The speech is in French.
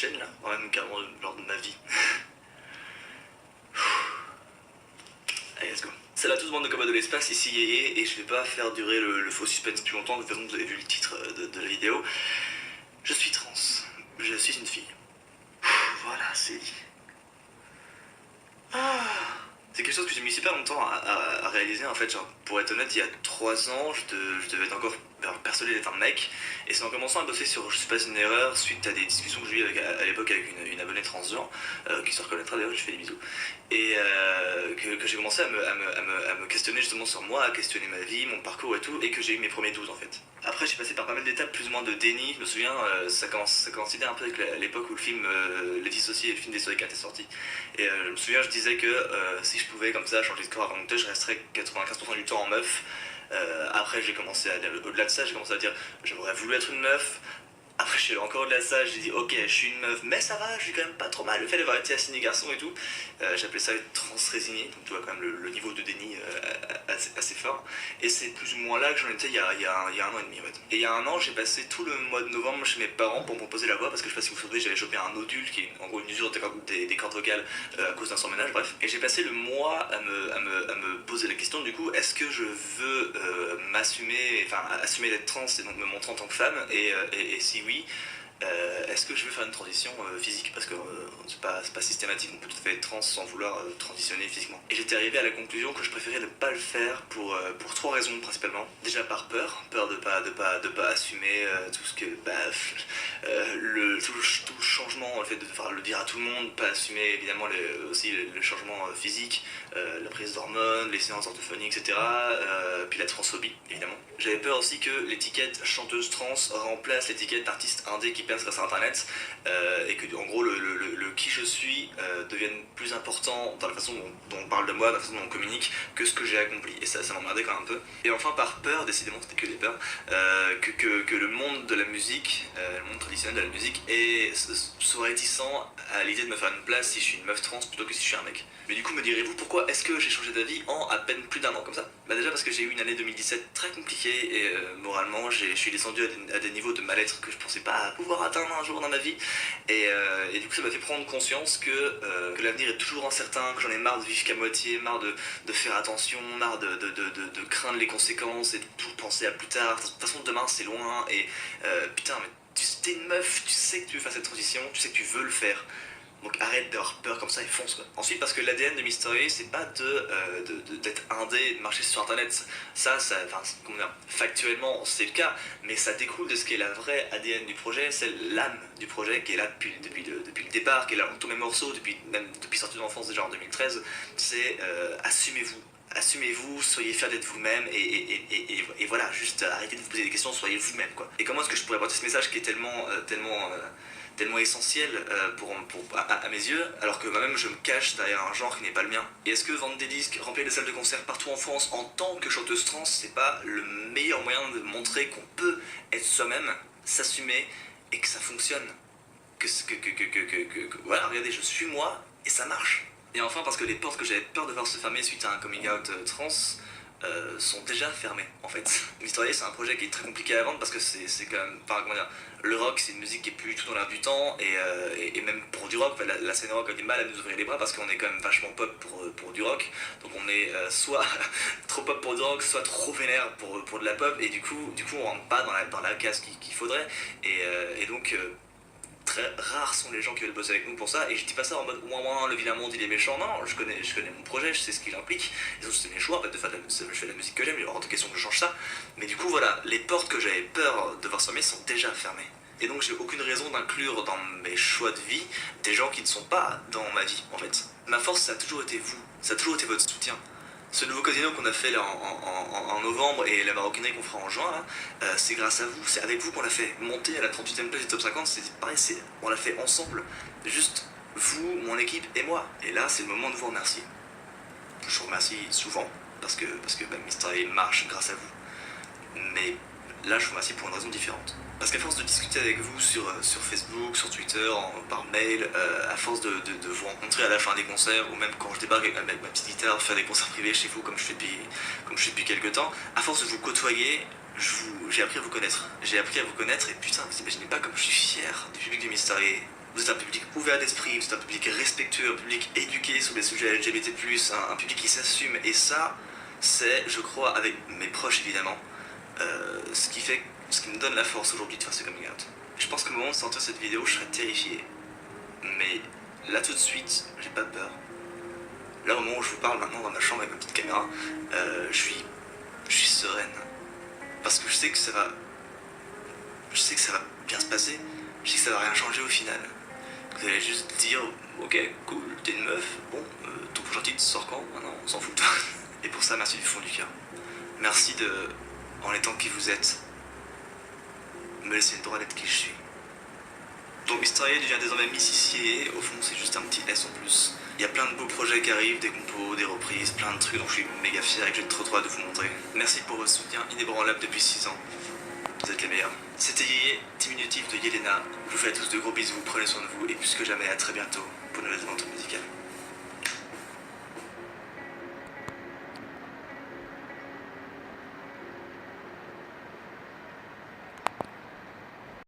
chaîne là, même carrément lors de ma vie. Allez, let's go. Salut à tous, bande de combats de l'espace, ici Yéyé, et je vais pas faire durer le faux suspense plus longtemps, de toute façon vous avez vu le titre de la vidéo. Je suis trans, je suis une fille. Voilà, c'est dit. C'est quelque chose que j'ai mis super longtemps à réaliser en fait, genre, pour être honnête, il y a 3 ans, je devais être encore persuadé d'être un mec, et c'est en commençant à bosser sur Je suis pas une erreur, suite à des discussions que j'ai eues à l'époque avec une abonnée transgenre, qui se reconnaîtra d'ailleurs, je fais des bisous, et que j'ai commencé à me questionner justement sur moi, à questionner ma vie, mon parcours et tout, et que j'ai eu mes premiers 12 en fait. Après j'ai passé par pas mal d'étapes plus ou moins de déni, je me souviens, ça coïncidait un peu avec l'époque où le film Les Dissociés, le film des Soleils était sorti, et je me souviens, je disais que si je pouvais comme ça changer de corps avant mon je resterais 95% du temps en meuf. Après j'ai commencé à dire, au-delà de ça, j'ai commencé à dire j'aurais voulu être une meuf. Après je suis encore au-delà de ça, j'ai dit ok je suis une meuf mais ça va, je suis quand même pas trop mal. Le fait d'avoir été assigné garçon et tout, j'appelais ça être trans-résigné, donc tu vois quand même le niveau de déni assez fort. Et c'est plus ou moins là que j'en étais il y a 1 an et demi en fait. Et il y a 1 an j'ai passé tout le mois de novembre chez mes parents pour me proposer la voix, parce que je sais pas si vous savez, j'avais chopé un nodule qui est en gros une usure des cordes vocales à cause d'un surménage, bref. Et j'ai passé le mois à me poser la question du coup, est-ce que je veux m'assumer, enfin assumer d'être trans et donc me montrer en tant que femme, et si oui, est-ce que je veux faire une transition physique, parce que c'est pas systématique, on peut tout à fait être trans sans vouloir transitionner physiquement. Et j'étais arrivé à la conclusion que je préférais ne pas le faire pour 3 raisons principalement. Déjà par peur de pas assumer tout ce que tout le changement, le fait de devoir le dire à tout le monde, pas assumer évidemment aussi le changement physique, la prise d'hormones, les séances orthophoniques, etc. Puis la transphobie évidemment. J'avais peur aussi que l'étiquette chanteuse trans remplace l'étiquette d'artiste indé qui perce grâce à internet, et que en gros le qui je suis devienne plus important dans la façon dont on parle de moi, dans la façon dont on communique, que ce que j'ai accompli. Et ça m'emmerdait quand même un peu. Et enfin par peur, décidément c'était que des peurs, que le monde de la musique, le monde traditionnel de la musique soit réticent à l'idée de me faire une place si je suis une meuf trans plutôt que si je suis un mec. Mais du coup me direz-vous pourquoi est-ce que j'ai changé d'avis en à peine plus d'1 an comme ça? Bah déjà parce que j'ai eu une année 2017 très compliquée, et moralement je suis descendu à des niveaux de mal-être que je pensais pas pouvoir atteindre un jour dans ma vie, et du coup ça m'a fait prendre conscience que l'avenir est toujours incertain, que j'en ai marre de vivre qu'à moitié, marre de faire attention, marre de craindre les conséquences et de toujours penser à plus tard. De toute façon demain c'est loin, et putain mais t'es une meuf, tu sais que tu veux faire cette transition, tu sais que tu veux le faire. Donc arrête d'avoir peur comme ça et fonce quoi. Ensuite parce que l'ADN de Mystery c'est pas d'être indé, de marcher sur internet. Enfin comment dire, factuellement c'est le cas, mais ça découle de ce qu'est la vraie ADN du projet, c'est l'âme du projet qui est là depuis le départ, qui est là dans tous mes morceaux, depuis sortie de l'enfance déjà en 2013, c'est assumez-vous. Assumez-vous, soyez fiers d'être vous-même, et voilà, juste arrêtez de vous poser des questions, soyez vous-même quoi. Et comment est-ce que je pourrais apporter ce message qui est tellement essentiel à mes yeux, alors que moi-même je me cache derrière un genre qui n'est pas le mien? Et est-ce que vendre des disques, remplir des salles de concert partout en France en tant que chanteuse trans, c'est pas le meilleur moyen de montrer qu'on peut être soi-même, s'assumer, et que ça fonctionne? Voilà, regardez, je suis moi, et ça marche. Et enfin parce que les portes que j'avais peur de voir se fermer suite à un coming out trans sont déjà fermées en fait. Mystery c'est un projet qui est très compliqué à vendre parce que c'est quand même, comment dire, le rock c'est une musique qui est plus du tout dans l'air du temps, et même pour du rock, la scène rock a du mal à nous ouvrir les bras parce qu'on est quand même vachement pop pour du rock, donc on est soit trop pop pour du rock, soit trop vénère pour de la pop, et du coup on rentre pas dans la case qu'il faudrait, et donc très rares sont les gens qui veulent bosser avec nous pour ça. Et je dis pas ça en mode ouin le vilain monde il est méchant, non, je connais mon projet, je sais ce qu'il implique, et surtout c'est mes choix en fait, je fais la musique que j'aime, il y aura hors de question que je change ça. Mais du coup voilà, les portes que j'avais peur de voir se fermer sont déjà fermées. Et donc j'ai aucune raison d'inclure dans mes choix de vie des gens qui ne sont pas dans ma vie en fait. Ma force ça a toujours été vous, ça a toujours été votre soutien. Ce nouveau casino qu'on a fait là en novembre, et la maroquinerie qu'on fera en juin là, c'est grâce à vous, c'est avec vous qu'on l'a fait monter à la 38e place du top 50, c'est pareil, on l'a fait ensemble, juste vous, mon équipe et moi. Et là c'est le moment de vous remercier. Je vous remercie souvent parce que Mystery marche grâce à vous, mais là je vous remercie pour une raison différente. Parce qu'à force de discuter avec vous sur Facebook, sur Twitter, par mail, à force de vous rencontrer à la fin des concerts, ou même quand je débarque avec ma petite guitare, faire des concerts privés chez vous comme je fais depuis quelques temps, à force de vous côtoyer, j'ai appris à vous connaître. J'ai appris à vous connaître, et putain, vous imaginez pas comme je suis fier du public du Mystery. Vous êtes un public ouvert d'esprit, vous êtes un public respectueux, un public éduqué sur les sujets LGBT+, un public qui s'assume, et ça, c'est, je crois, avec mes proches évidemment, ce qui me donne la force aujourd'hui de faire ce coming out. Je pense qu'au moment de sortir cette vidéo, je serais terrifié. Mais là tout de suite, j'ai pas peur. Là au moment où je vous parle maintenant dans ma chambre avec ma petite caméra, je suis sereine. Parce que je sais que ça va bien se passer, je sais que ça va rien changer au final. Vous allez juste dire, ok, cool, t'es une meuf, bon, ton prochain titre sort quand? Maintenant, on s'en fout. Et pour ça, merci du fond du cœur. Merci de, en étant qui vous êtes, me laisser le droit d'être qui je suis. Donc Mysteria devient désormais Miss ICA, au fond c'est juste un petit S en plus. Il y a plein de beaux projets qui arrivent, des compos, des reprises, plein de trucs dont je suis méga fier et que j'ai trop hâte de vous montrer. Merci pour votre soutien inébranlable depuis 6 ans. Vous êtes les meilleurs. C'était Yé, diminutif de Yelena. Je vous fais à tous de gros bisous, prenez soin de vous et plus que jamais à très bientôt pour une nouvelle aventure musicale.